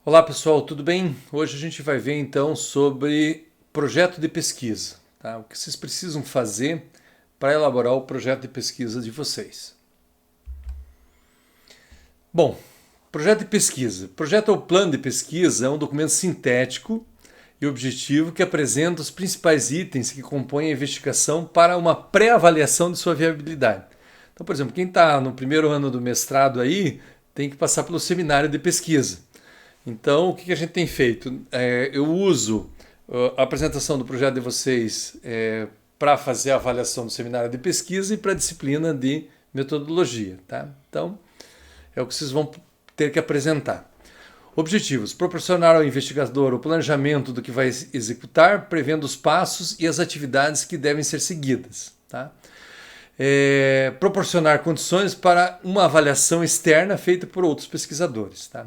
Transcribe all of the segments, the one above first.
Olá pessoal, tudo bem? Hoje a gente vai ver então sobre projeto de pesquisa, tá? O que vocês precisam fazer para elaborar o projeto de pesquisa de vocês. Bom, projeto de pesquisa. Projeto ou plano de pesquisa é um documento sintético e objetivo que apresenta os principais itens que compõem a investigação para uma pré-avaliação de sua viabilidade. Então, por exemplo, quem está no primeiro ano do mestrado aí tem que passar pelo seminário de pesquisa. Então, o que a gente tem feito? Eu uso a apresentação do projeto de vocês para fazer a avaliação do seminário de pesquisa e para a disciplina de metodologia. Tá? Então, é o que vocês vão ter que apresentar. Objetivos: proporcionar ao investigador o planejamento do que vai executar, prevendo os passos e as atividades que devem ser seguidas. Tá? Proporcionar condições para uma avaliação externa feita por outros pesquisadores. Tá?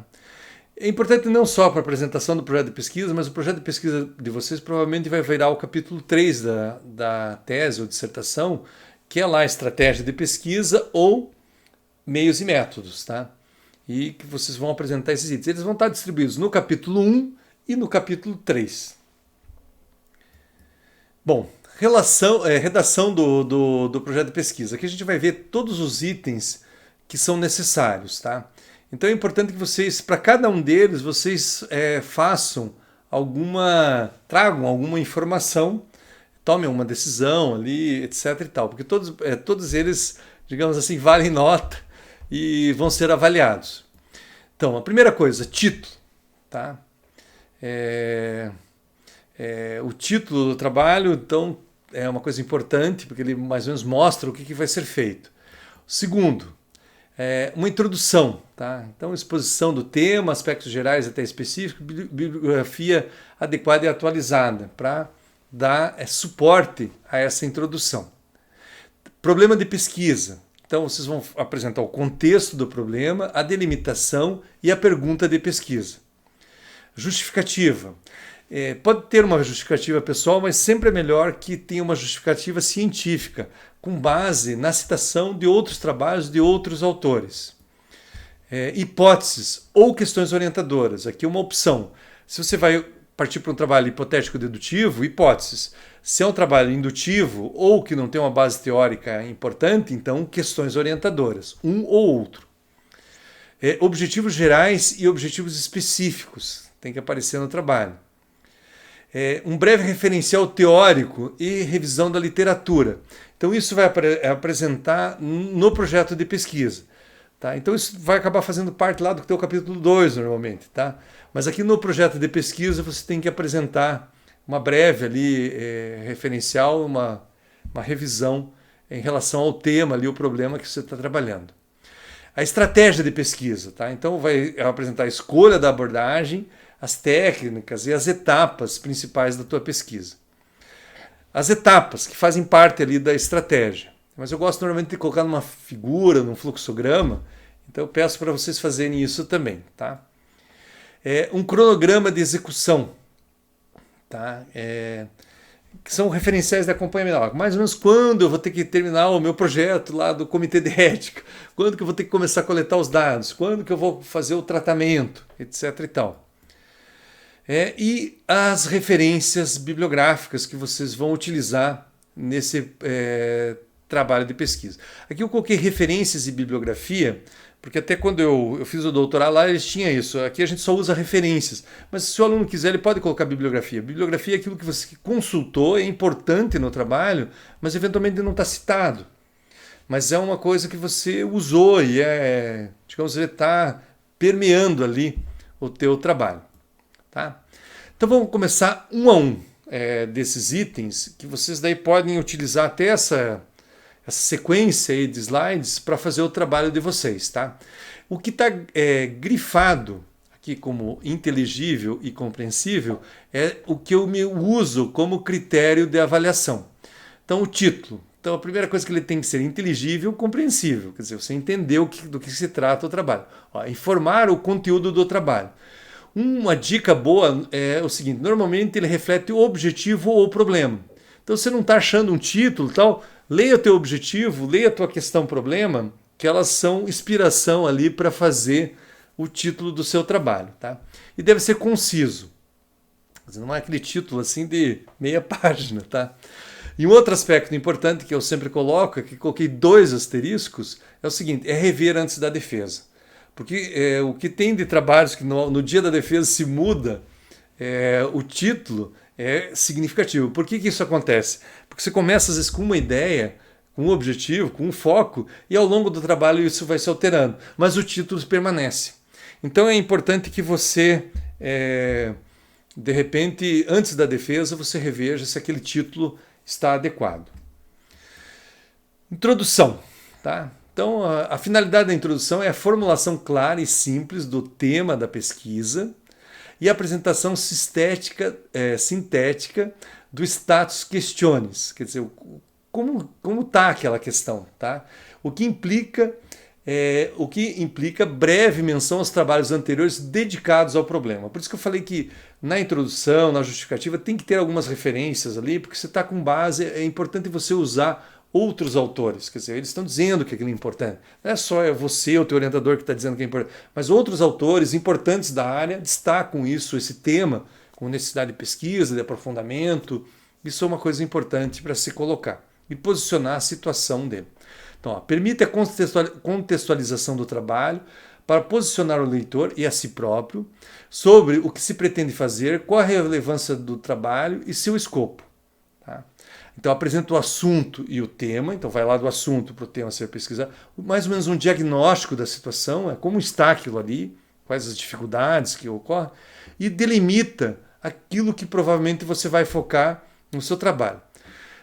É importante não só para a apresentação do projeto de pesquisa, mas o projeto de pesquisa de vocês provavelmente vai virar o capítulo 3 da tese ou dissertação, que é lá a estratégia de pesquisa ou meios e métodos, tá? E que vocês vão apresentar esses itens. Eles vão estar distribuídos no capítulo 1 e no capítulo 3. Bom, redação do projeto de pesquisa. Aqui a gente vai ver todos os itens que são necessários, tá? Então é importante que vocês, para cada um deles, vocês tragam alguma informação, tomem uma decisão ali, etc e tal, porque todos eles, digamos assim, valem nota e vão ser avaliados. Então, a primeira coisa, título, tá? O título do trabalho, então, é uma coisa importante, porque ele mais ou menos mostra o que vai ser feito. Segundo, uma introdução, tá? Então, exposição do tema, aspectos gerais até específicos, bibliografia adequada e atualizada para dar suporte a essa introdução. Problema de pesquisa. Então, vocês vão apresentar o contexto do problema, a delimitação e a pergunta de pesquisa. Justificativa. Pode ter uma justificativa pessoal, mas sempre é melhor que tenha uma justificativa científica, com base na citação de outros trabalhos de outros autores. Hipóteses ou questões orientadoras. Aqui uma opção. Se você vai partir para um trabalho hipotético-dedutivo, hipóteses. Se é um trabalho indutivo ou que não tem uma base teórica importante, então questões orientadoras, um ou outro. Objetivos gerais e objetivos específicos. Tem que aparecer no trabalho. Um breve referencial teórico e revisão da literatura. Então isso vai apresentar no projeto de pesquisa. Tá? Então isso vai acabar fazendo parte lá do teu capítulo 2 normalmente. Tá? Mas aqui no projeto de pesquisa você tem que apresentar uma breve ali, referencial, uma revisão em relação ao tema, ali, o problema que você está trabalhando. A estratégia de pesquisa. Tá? Então vai apresentar a escolha da abordagem, as técnicas e as etapas principais da tua pesquisa. As etapas que fazem parte ali da estratégia. Mas eu gosto normalmente de colocar numa figura, num fluxograma, então eu peço para vocês fazerem isso também. Tá? Um cronograma de execução. Tá? Que são referenciais de acompanhamento. Mais ou menos quando eu vou ter que terminar o meu projeto lá do comitê de ética, quando que eu vou ter que começar a coletar os dados, quando que eu vou fazer o tratamento, etc. e tal. E as referências bibliográficas que vocês vão utilizar nesse trabalho de pesquisa. Aqui eu coloquei referências e bibliografia, porque até quando eu fiz o doutorado lá, eles tinham isso. Aqui a gente só usa referências. Mas se o aluno quiser, ele pode colocar bibliografia. Bibliografia é aquilo que você consultou, é importante no trabalho, mas eventualmente não está citado. Mas é uma coisa que você usou e digamos, está permeando ali o teu trabalho. Tá? Então vamos começar um a um desses itens, que vocês daí podem utilizar até essa sequência aí de slides para fazer o trabalho de vocês. Tá? O que está grifado aqui como inteligível e compreensível é o que eu uso como critério de avaliação. Então o título. Então a primeira coisa que ele tem que ser inteligível e compreensível, quer dizer, você entendeu do que se trata o trabalho. Informar o conteúdo do trabalho. Uma dica boa é o seguinte: normalmente ele reflete o objetivo ou o problema. Então, se você não está achando um título, tal, leia o teu objetivo, leia a tua questão problema, que elas são inspiração ali para fazer o título do seu trabalho, tá? E deve ser conciso. Não é aquele título assim de meia página, tá? E um outro aspecto importante que eu sempre coloco, que coloquei 2 asteriscos, é o seguinte: é rever antes da defesa. Porque o que tem de trabalhos que no dia da defesa se muda o título é significativo. Por que isso acontece? Porque você começa às vezes com uma ideia, com um objetivo, com um foco, e ao longo do trabalho isso vai se alterando. Mas o título permanece. Então é importante que você, de repente, antes da defesa, você reveja se aquele título está adequado. Introdução, tá? Então, a finalidade da introdução é a formulação clara e simples do tema da pesquisa e a apresentação sintética do status questiones, quer dizer, como está aquela questão, tá? O que implica breve menção aos trabalhos anteriores dedicados ao problema. Por isso que eu falei que na introdução, na justificativa, tem que ter algumas referências ali, porque você está com base, é importante você usar outros autores, quer dizer, eles estão dizendo que aquilo é importante. Não é só você, o teu orientador, que está dizendo que é importante, mas outros autores importantes da área destacam isso, esse tema, com necessidade de pesquisa, de aprofundamento. Isso é uma coisa importante para se colocar e posicionar a situação dele. Então, permite a contextualização do trabalho para posicionar o leitor e a si próprio sobre o que se pretende fazer, qual a relevância do trabalho e seu escopo. Tá? Então, apresenta o assunto e o tema, então vai lá do assunto para o tema ser pesquisado, mais ou menos um diagnóstico da situação, como está aquilo ali, quais as dificuldades que ocorrem, e delimita aquilo que provavelmente você vai focar no seu trabalho.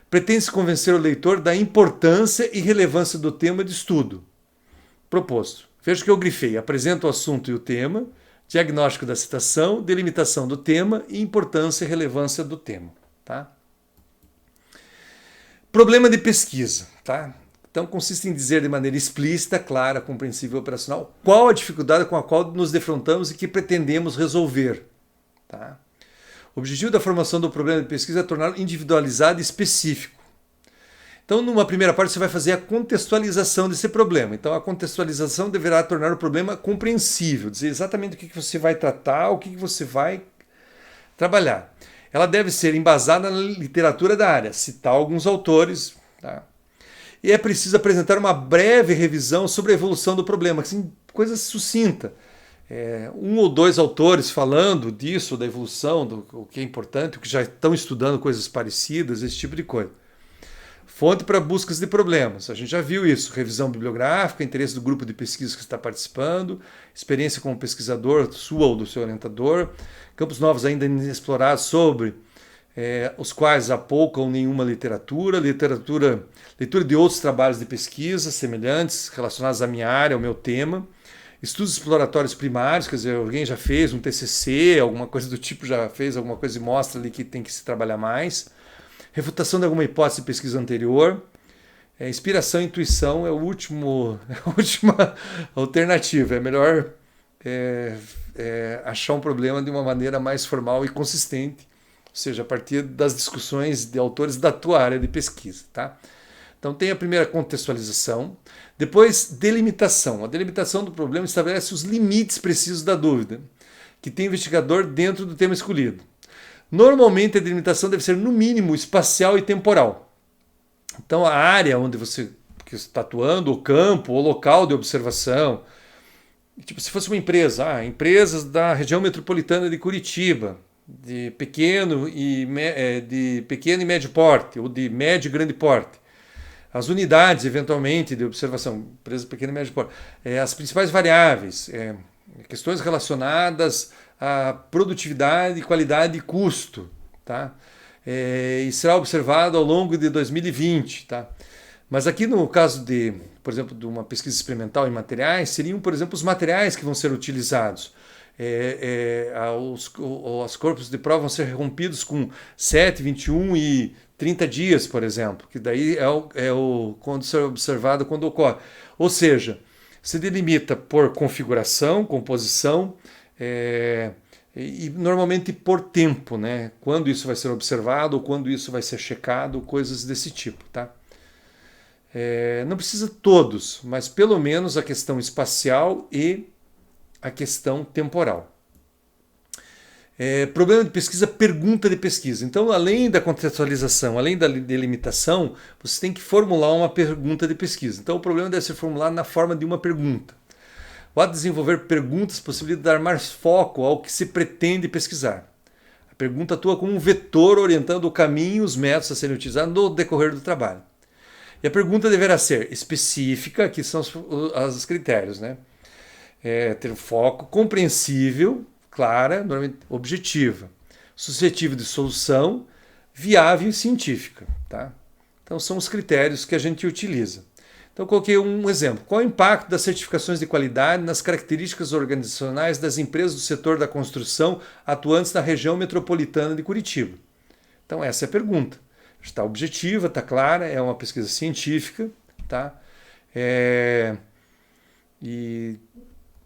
Pretende-se convencer o leitor da importância e relevância do tema de estudo proposto. Veja que eu grifei: apresenta o assunto e o tema, diagnóstico da citação, delimitação do tema e importância e relevância do tema. Tá? Problema de pesquisa. Tá? Então, consiste em dizer de maneira explícita, clara, compreensível e operacional qual a dificuldade com a qual nos defrontamos e que pretendemos resolver. Tá? O objetivo da formação do problema de pesquisa é torná-lo individualizado e específico. Então, numa primeira parte, você vai fazer a contextualização desse problema. Então, a contextualização deverá tornar o problema compreensível, dizer exatamente o que você vai tratar, o que você vai trabalhar. Ela deve ser embasada na literatura da área, citar alguns autores. Tá? E é preciso apresentar uma breve revisão sobre a evolução do problema, assim, coisa sucinta. Um ou 2 autores falando disso, da evolução, do o que é importante, o que já estão estudando coisas parecidas, esse tipo de coisa. Fonte para buscas de problemas. A gente já viu isso. Revisão bibliográfica, interesse do grupo de pesquisa que está participando, experiência como pesquisador, sua ou do seu orientador, campos novos ainda inexplorados sobre os quais há pouca ou nenhuma leitura de outros trabalhos de pesquisa semelhantes, relacionados à minha área, ao meu tema, estudos exploratórios primários, quer dizer, alguém já fez um TCC, alguma coisa do tipo, já fez alguma coisa e mostra ali que tem que se trabalhar mais. Refutação de alguma hipótese de pesquisa anterior. Inspiração e intuição é a última alternativa. É melhor achar um problema de uma maneira mais formal e consistente, ou seja, a partir das discussões de autores da tua área de pesquisa. Tá? Então tem a primeira contextualização, depois delimitação. A delimitação do problema estabelece os limites precisos da dúvida que tem o investigador dentro do tema escolhido. Normalmente a delimitação deve ser no mínimo espacial e temporal. Então a área onde você está atuando, o campo, o local de observação, tipo se fosse uma empresa, empresas da região metropolitana de Curitiba, de pequeno e médio porte, ou de médio e grande porte. As unidades, eventualmente, de observação, empresa pequena e médio porte. As principais variáveis, questões relacionadas à produtividade, qualidade e custo. Tá? E será observado ao longo de 2020. Tá? Mas aqui no caso de, por exemplo, de uma pesquisa experimental em materiais, seriam, por exemplo, os materiais que vão ser utilizados. Os corpos de prova vão ser rompidos com 7, 21 e 30 dias, por exemplo, que daí quando ser observado quando ocorre. Ou seja, se delimita por configuração, composição e normalmente por tempo, né? Quando isso vai ser observado ou quando isso vai ser checado, coisas desse tipo, tá? Não precisa todos, mas pelo menos a questão espacial e a questão temporal. Problema de pesquisa, pergunta de pesquisa. Então, além da contextualização, além da delimitação, você tem que formular uma pergunta de pesquisa. Então, o problema deve ser formulado na forma de uma pergunta. O ato de desenvolver perguntas possibilita dar mais foco ao que se pretende pesquisar. A pergunta atua como um vetor orientando o caminho e os métodos a serem utilizados no decorrer do trabalho. E a pergunta deverá ser específica, que são os critérios, né? Ter um foco, compreensível, clara, normalmente objetiva, suscetível de solução, viável e científica. Tá? Então são os critérios que a gente utiliza. Então coloquei um exemplo. Qual é o impacto das certificações de qualidade nas características organizacionais das empresas do setor da construção atuantes na região metropolitana de Curitiba? Então essa é a pergunta. Está objetiva, está clara, é uma pesquisa científica, tá? E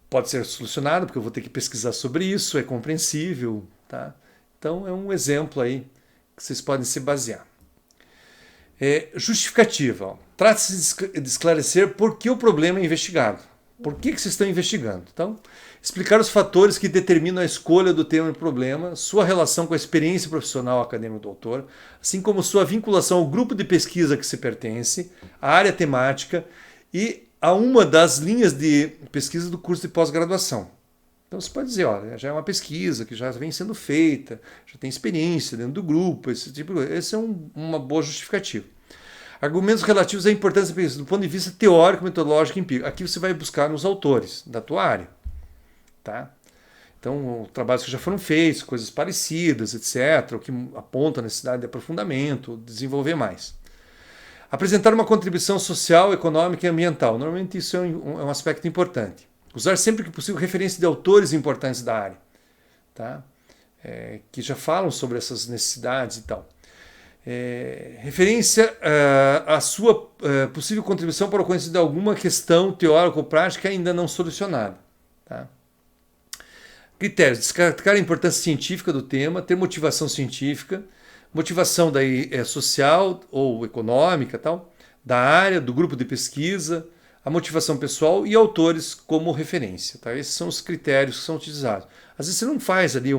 pode ser solucionado, porque eu vou ter que pesquisar sobre isso, é compreensível, tá? Então é um exemplo aí que vocês podem se basear. Justificativa. Trata-se de esclarecer por que o problema é investigado. Por que vocês estão investigando? Então, explicar os fatores que determinam a escolha do tema do problema, sua relação com a experiência profissional acadêmica do autor, assim como sua vinculação ao grupo de pesquisa que se pertence, à área temática e a uma das linhas de pesquisa do curso de pós-graduação. Então você pode dizer, olha, já é uma pesquisa que já vem sendo feita, já tem experiência dentro do grupo, esse tipo de coisa. Essa é uma boa justificativa. Argumentos relativos à importância da pesquisa do ponto de vista teórico, metodológico e empírico. Aqui você vai buscar nos autores da tua área. Tá? Então, trabalhos que já foram feitos, coisas parecidas, etc., o que aponta a necessidade de aprofundamento, desenvolver mais. Apresentar uma contribuição social, econômica e ambiental. Normalmente isso é um aspecto importante. Usar sempre que possível referência de autores importantes da área, tá? Que já falam sobre essas necessidades e tal. Referência à sua possível contribuição para o conhecimento de alguma questão teórica ou prática ainda não solucionada. Tá? Critérios. Destacar a importância científica do tema, ter motivação científica, motivação daí social ou econômica, tal, da área, do grupo de pesquisa, a motivação pessoal e autores como referência. Tá? Esses são os critérios que são utilizados. Às vezes você não faz ali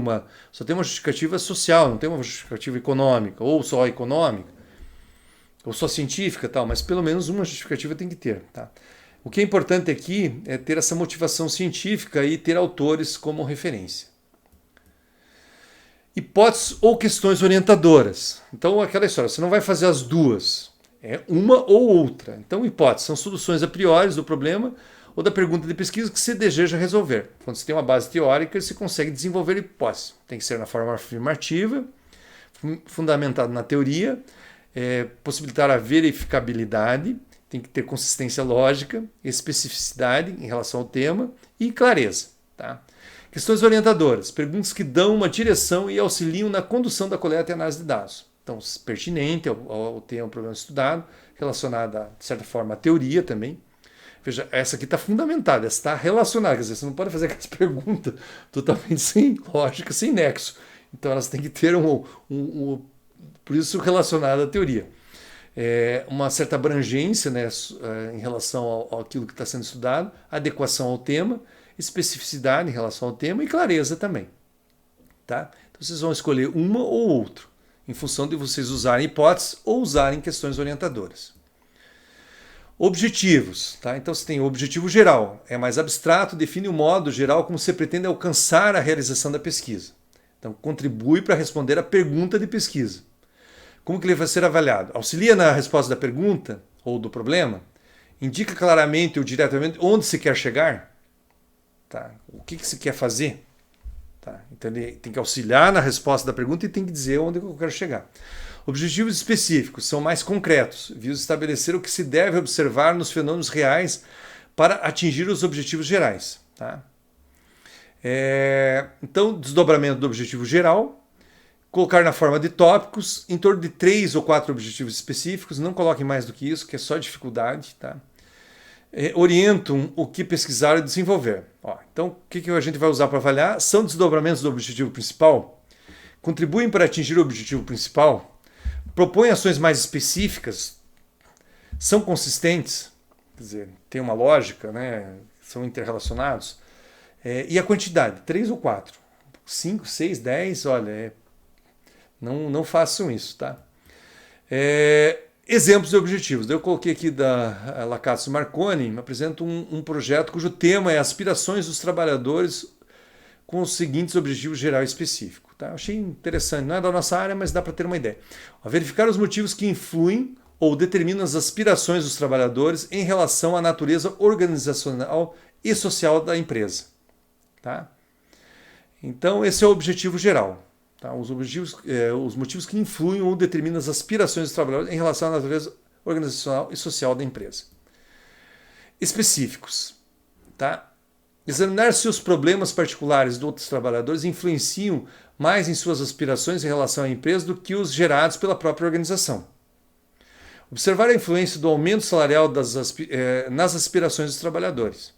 só tem uma justificativa social, não tem uma justificativa econômica, ou só econômica, ou só científica, tal, mas pelo menos uma justificativa tem que ter. Tá? O que é importante aqui é ter essa motivação científica e ter autores como referência. Hipóteses ou questões orientadoras. Então, aquela história, você não vai fazer as duas, é uma ou outra. Então, hipóteses são soluções a priori do problema ou da pergunta de pesquisa que você deseja resolver. Quando você tem uma base teórica, você consegue desenvolver hipóteses. Tem que ser na forma afirmativa, fundamentado na teoria, possibilitar a verificabilidade, tem que ter consistência lógica, especificidade em relação ao tema e clareza. Tá? Questões orientadoras, perguntas que dão uma direção e auxiliam na condução da coleta e análise de dados. Então, pertinente ao tema, problema estudado, relacionada, de certa forma, à teoria também. Veja, essa aqui está fundamentada, essa está relacionada. Quer dizer, você não pode fazer aquelas perguntas totalmente sem lógica, sem nexo. Então, elas têm que ter por isso, relacionada à teoria. Uma certa abrangência, né, em relação àquilo que está sendo estudado, adequação ao tema, especificidade em relação ao tema e clareza também. Tá? Então vocês vão escolher uma ou outro, em função de vocês usarem hipóteses ou usarem questões orientadoras. Objetivos. Tá? Então você tem o objetivo geral, é mais abstrato, define o modo geral como você pretende alcançar a realização da pesquisa. Então contribui para responder a pergunta de pesquisa. Como que ele vai ser avaliado? Auxilia na resposta da pergunta ou do problema? Indica claramente ou diretamente onde se quer chegar? Tá? O que se quer fazer? Tá? Então ele tem que auxiliar na resposta da pergunta e tem que dizer onde eu quero chegar. Objetivos específicos são mais concretos, visam estabelecer o que se deve observar nos fenômenos reais para atingir os objetivos gerais. Tá? Então, desdobramento do objetivo geral, colocar na forma de tópicos, em torno de 3 ou 4 objetivos específicos, não coloquem mais do que isso, que é só dificuldade. Tá? Orientam o que pesquisar e desenvolver. Então, o que a gente vai usar para avaliar? São desdobramentos do objetivo principal? Contribuem para atingir o objetivo principal? Propõem ações mais específicas? São consistentes? Quer dizer, tem uma lógica, né? São interrelacionados? E a quantidade, 3 ou 4? 5, 6, 10, olha, não façam isso, tá? Exemplos e objetivos. Eu coloquei aqui da Lacazzo Marconi, me apresenta um projeto cujo tema é aspirações dos trabalhadores com os seguintes objetivos geral e específico. Tá? Eu achei interessante, não é da nossa área, mas dá para ter uma ideia. Verificar os motivos que influem ou determinam as aspirações dos trabalhadores em relação à natureza organizacional e social da empresa. Tá? Então, esse é o objetivo geral. Tá? Os motivos que influem ou determinam as aspirações dos trabalhadores em relação à natureza organizacional e social da empresa. Específicos. Tá? Examinar se os problemas particulares de outros trabalhadores influenciam mais em suas aspirações em relação à empresa do que os gerados pela própria organização. Observar a influência do aumento salarial nas aspirações dos trabalhadores.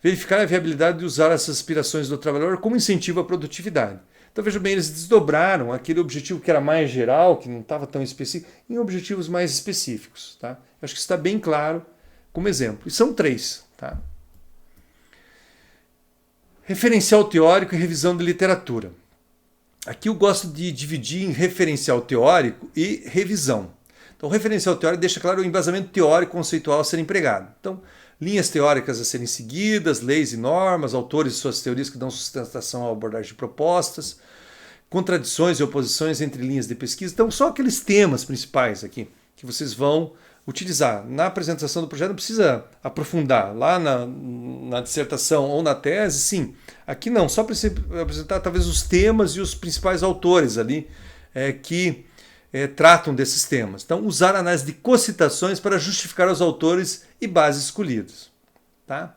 Verificar a viabilidade de usar essas aspirações do trabalhador como incentivo à produtividade. Então, veja bem, eles desdobraram aquele objetivo que era mais geral, que não estava tão específico, em objetivos mais específicos. Tá? Acho que isso está bem claro como exemplo. E são 3. Tá? Referencial teórico e revisão de literatura. Aqui eu gosto de dividir em referencial teórico e revisão. Então, o referencial teórico deixa claro o embasamento teórico conceitual a ser empregado. Então, linhas teóricas a serem seguidas, leis e normas, autores e suas teorias que dão sustentação à abordagem de propostas, contradições e oposições entre linhas de pesquisa. Então, só aqueles temas principais aqui que vocês vão utilizar. Na apresentação do projeto não precisa aprofundar. Lá na dissertação ou na tese, sim. Aqui não, só para apresentar talvez os temas e os principais autores ali que tratam desses temas. Então, usar análise de cocitações para justificar os autores e bases escolhidos. Tá?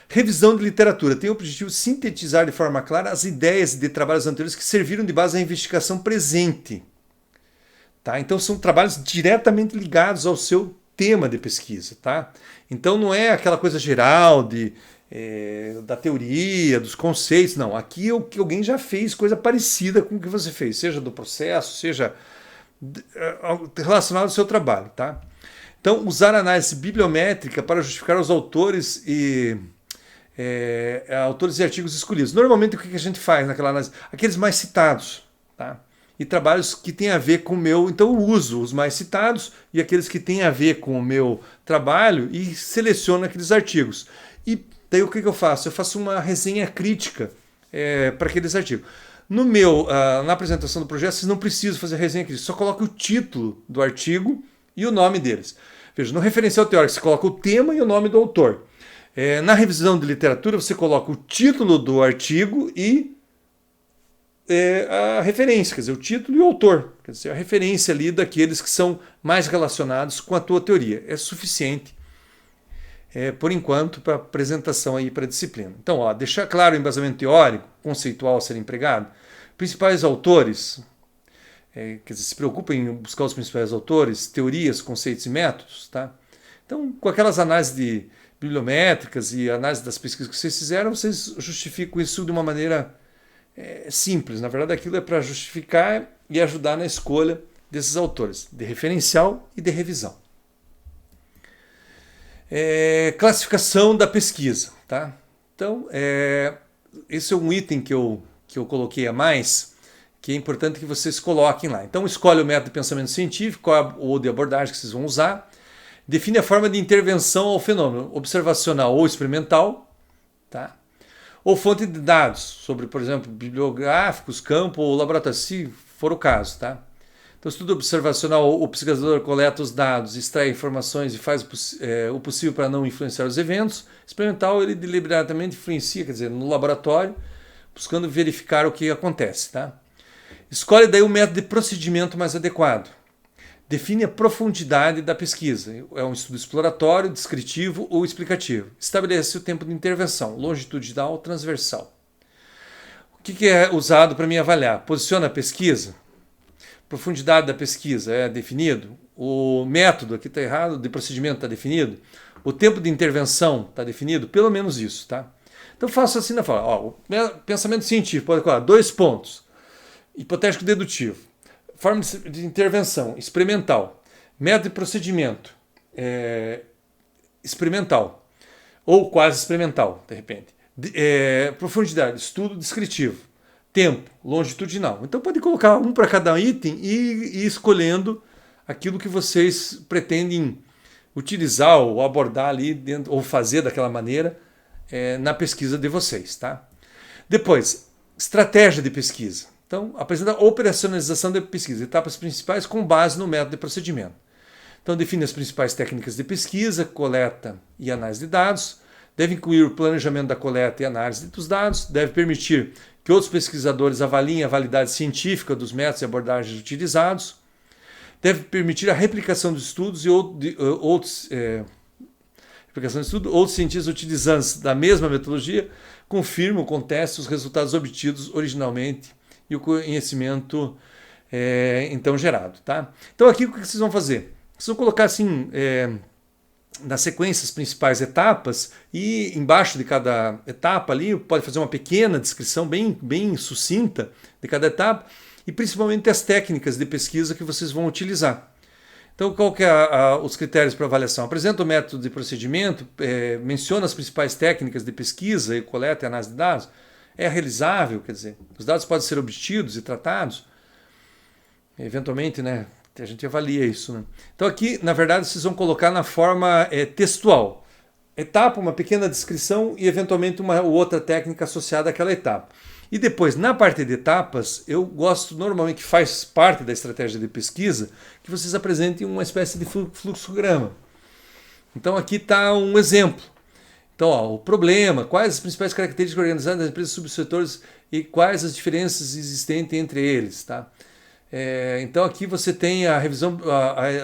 Revisão de literatura. Tem o objetivo de sintetizar de forma clara as ideias de trabalhos anteriores que serviram de base à investigação presente. Tá? Então, são trabalhos diretamente ligados ao seu tema de pesquisa. Tá? Então, não é aquela coisa geral da teoria, dos conceitos. Não, aqui é o que alguém já fez coisa parecida com o que você fez, seja do processo, seja relacionado ao seu trabalho. Tá? Então, usar análise bibliométrica para justificar os autores e artigos escolhidos. Normalmente, o que a gente faz naquela análise? Aqueles mais citados. Tá? E trabalhos que têm a ver com o meu... Então, eu uso os mais citados e aqueles que têm a ver com o meu trabalho e seleciono aqueles artigos. E daí, o que eu faço? Eu faço uma resenha crítica para aqueles artigos. Na apresentação do projeto, vocês não precisam fazer resenha crítica, só coloca o título do artigo e o nome deles. Veja, no referencial teórico, você coloca o tema e o nome do autor. Na revisão de literatura, você coloca o título do artigo e a referência, quer dizer, o título e o autor. Quer dizer, a referência ali daqueles que são mais relacionados com a tua teoria. É suficiente, por enquanto, para apresentação aí para a disciplina. Então, deixar claro o embasamento teórico, conceitual a ser empregado. Principais autores, quer dizer, se preocupem em buscar os principais autores, teorias, conceitos e métodos. Tá? Então, com aquelas análises bibliométricas e análise das pesquisas que vocês fizeram, vocês justificam isso de uma maneira simples. Na verdade, aquilo é para justificar e ajudar na escolha desses autores, de referencial e de revisão. Classificação da pesquisa. Tá? Então, esse é um item que eu coloquei a mais, que é importante que vocês coloquem lá. Então, escolhe o método de pensamento científico ou de abordagem que vocês vão usar. Define a forma de intervenção ao fenômeno, observacional ou experimental. Tá? Ou fonte de dados, sobre, por exemplo, bibliográficos, campo ou laboratório, se for o caso. Tá? Então, estudo observacional, o pesquisador coleta os dados, extrai informações e faz o possível para não influenciar os eventos. Experimental, ele deliberadamente influencia, quer dizer, no laboratório, buscando verificar o que acontece. Tá? Escolhe daí o método de procedimento mais adequado. Define a profundidade da pesquisa. É um estudo exploratório, descritivo ou explicativo. Estabelece o tempo de intervenção, longitudinal ou transversal. O que é usado para me avaliar? Posiciona a pesquisa. Profundidade da pesquisa é definido. O método, aqui está errado, de procedimento está definido. O tempo de intervenção está definido. Pelo menos isso. Tá? Então faço assim na fala. O pensamento científico, pode colocar 2 pontos. Hipotético dedutivo. Forma de intervenção, experimental. Método de procedimento, experimental. Ou quase experimental, de repente. Profundidade, estudo descritivo. Tempo, longitudinal. Então pode colocar um para cada item e ir escolhendo aquilo que vocês pretendem utilizar ou abordar ali dentro, ou fazer daquela maneira na pesquisa de vocês, tá? Depois, estratégia de pesquisa. Então, apresenta a operacionalização da pesquisa, etapas principais com base no método de procedimento. Então, define as principais técnicas de pesquisa, coleta e análise de dados, deve incluir o planejamento da coleta e análise dos dados, deve permitir que outros pesquisadores avaliem a validade científica dos métodos e abordagens utilizados, deve permitir a replicação dos estudos e outros cientistas utilizando da mesma metodologia confirmam, contestam os resultados obtidos originalmente e o conhecimento então gerado. Tá? Então aqui o que vocês vão fazer? Vocês vão colocar assim nas sequências as principais etapas e embaixo de cada etapa ali pode fazer uma pequena descrição bem sucinta de cada etapa e principalmente as técnicas de pesquisa que vocês vão utilizar. Então, qual que é os critérios para avaliação? Apresenta o método de procedimento, menciona as principais técnicas de pesquisa e coleta e análise de dados. É realizável, quer dizer, os dados podem ser obtidos e tratados. Eventualmente, né, a gente avalia isso. Né? Então aqui, na verdade, vocês vão colocar na forma textual. Etapa, uma pequena descrição e eventualmente uma ou outra técnica associada àquela etapa. E depois, na parte de etapas, eu gosto normalmente que faz parte da estratégia de pesquisa que vocês apresentem uma espécie de fluxograma. Então aqui está um exemplo. Então, o problema, quais as principais características organizadas das empresas subsetores e quais as diferenças existentes entre eles. Tá? Então aqui você tem a revisão,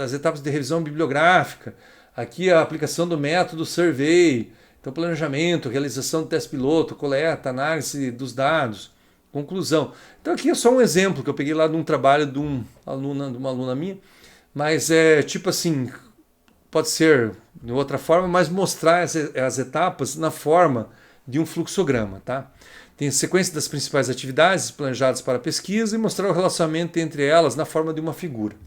as etapas de revisão bibliográfica, aqui a aplicação do método survey, então planejamento, realização do teste piloto, coleta, análise dos dados, conclusão. Então aqui é só um exemplo que eu peguei lá de um trabalho de uma aluna minha, mas tipo assim, pode ser de outra forma, mas mostrar as etapas na forma de um fluxograma, tá? Tem sequência das principais atividades planejadas para a pesquisa e mostrar o relacionamento entre elas na forma de uma figura,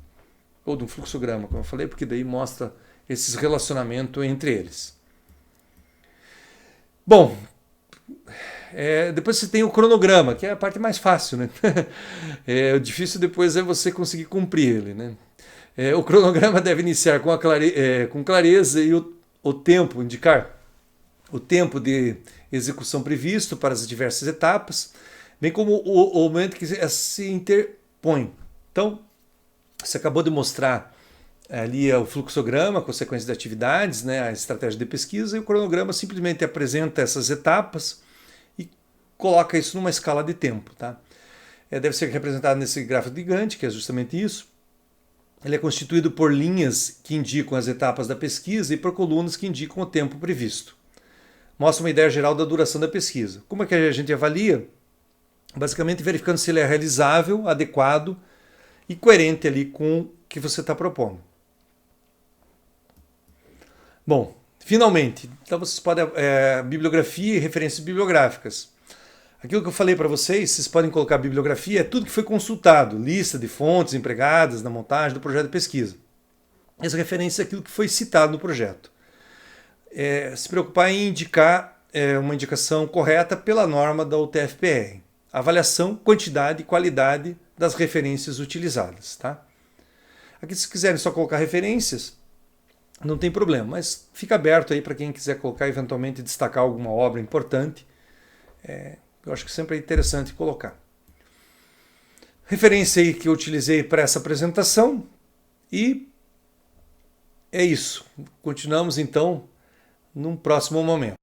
ou de um fluxograma, como eu falei, porque daí mostra esses relacionamentos entre eles. Bom, depois você tem o cronograma, que é a parte mais fácil, né? O difícil depois é você conseguir cumprir ele, né? O cronograma deve iniciar com clareza e o tempo, indicar o tempo de execução previsto para as diversas etapas, bem como o momento que se interpõe. Então, você acabou de mostrar ali o fluxograma com a sequência de atividades, né, a estratégia de pesquisa, e o cronograma simplesmente apresenta essas etapas e coloca isso numa escala de tempo. Tá? Deve ser representado nesse gráfico gigante, que é justamente isso. Ele é constituído por linhas que indicam as etapas da pesquisa e por colunas que indicam o tempo previsto. Mostra uma ideia geral da duração da pesquisa. Como é que a gente avalia? Basicamente verificando se ele é realizável, adequado e coerente ali com o que você está propondo. Bom, finalmente, então vocês podem bibliografia e referências bibliográficas. Aquilo que eu falei para vocês podem colocar bibliografia, é tudo que foi consultado, lista de fontes empregadas na montagem do projeto de pesquisa. Essa referência é aquilo que foi citado no projeto. Se preocupar em indicar uma indicação correta pela norma da UTF-PR. Avaliação, quantidade e qualidade das referências utilizadas. Tá? Aqui, se quiserem só colocar referências, não tem problema, mas fica aberto aí para quem quiser colocar, eventualmente destacar alguma obra importante. Eu acho que sempre é interessante colocar. Referência aí que eu utilizei para essa apresentação e é isso. Continuamos então num próximo momento.